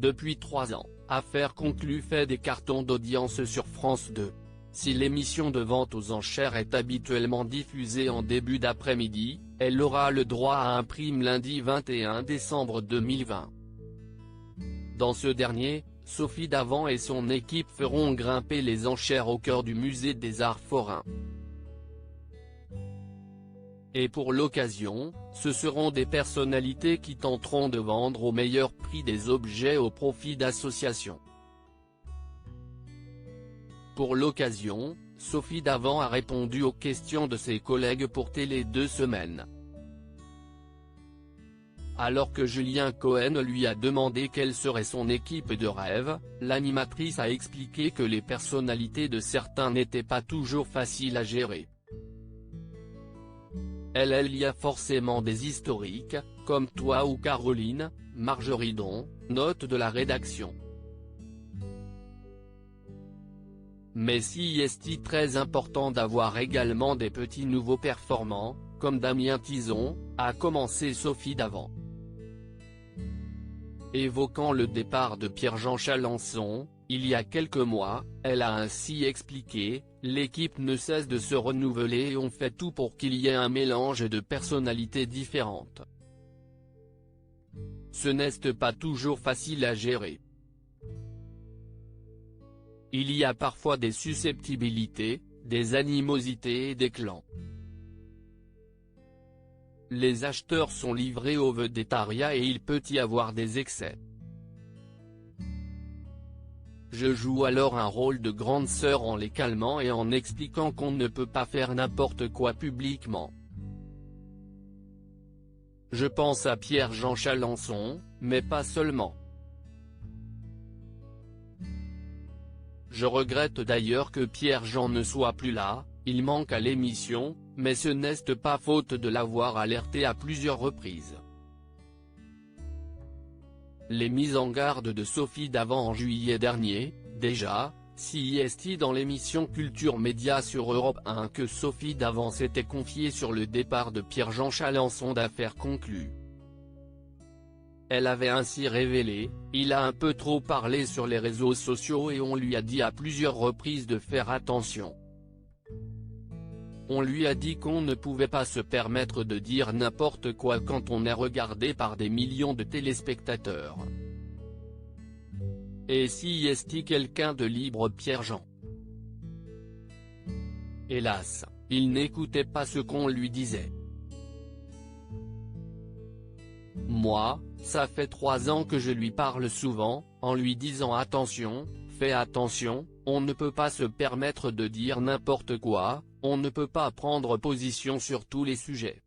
depuis 3 ans, Affaires conclues fait des cartons d'audience sur France 2. Si l'émission de vente aux enchères est habituellement diffusée en début d'après-midi, elle aura le droit à un prime lundi 21 décembre 2020. Dans ce dernier, Sophie Davant et son équipe feront grimper les enchères au cœur du musée des Arts Forains. Et pour l'occasion, ce seront des personnalités qui tenteront de vendre au meilleur prix des objets au profit d'associations. Pour l'occasion, Sophie Davant a répondu aux questions de ses collègues pour Télé 2 Semaines. Alors que Julien Cohen lui a demandé quelle serait son équipe de rêve, l'animatrice a expliqué que les personnalités de certains n'étaient pas toujours faciles à gérer. Il y a forcément des historiques, comme toi ou Caroline, Marjorie Don, note de la rédaction. Mais si est très important d'avoir également des petits nouveaux performants, comme Damien Tison, a commencé Sophie Davant. Évoquant le départ de Pierre-Jean Chalençon, il y a quelques mois, elle a ainsi expliqué, l'équipe ne cesse de se renouveler et on fait tout pour qu'il y ait un mélange de personnalités différentes. Ce n'est pas toujours facile à gérer. Il y a parfois des susceptibilités, des animosités et des clans. Les acheteurs sont livrés au vedettariat et il peut y avoir des excès. Je joue alors un rôle de grande sœur en les calmant et en expliquant qu'on ne peut pas faire n'importe quoi publiquement. Je pense à Pierre-Jean Chalençon, mais pas seulement. Je regrette d'ailleurs que Pierre-Jean ne soit plus là, il manque à l'émission, mais ce n'est pas faute de l'avoir alerté à plusieurs reprises. Les mises en garde de Sophie Davant en juillet dernier, déjà, si est dans l'émission Culture Média sur Europe 1 que Sophie Davant s'était confiée sur le départ de Pierre-Jean Chalençon d'Affaires conclues. Elle avait ainsi révélé, il a un peu trop parlé sur les réseaux sociaux et on lui a dit à plusieurs reprises de faire attention. On lui a dit qu'on ne pouvait pas se permettre de dire n'importe quoi quand on est regardé par des millions de téléspectateurs. Et si est quelqu'un de libre Pierre-Jean? Hélas, il n'écoutait pas ce qu'on lui disait. Moi, ça fait 3 ans que je lui parle souvent, en lui disant attention, fais attention, on ne peut pas se permettre de dire n'importe quoi, on ne peut pas prendre position sur tous les sujets.